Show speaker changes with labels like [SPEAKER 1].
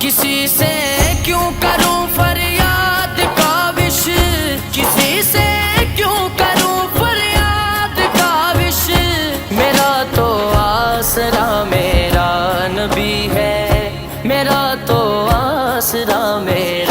[SPEAKER 1] किसी से क्यों करूं फरियाद का विश, किसी से क्यों करूं फरियाद का विश। मेरा तो आसरा मेरा नबी है, मेरा तो आसरा मेरा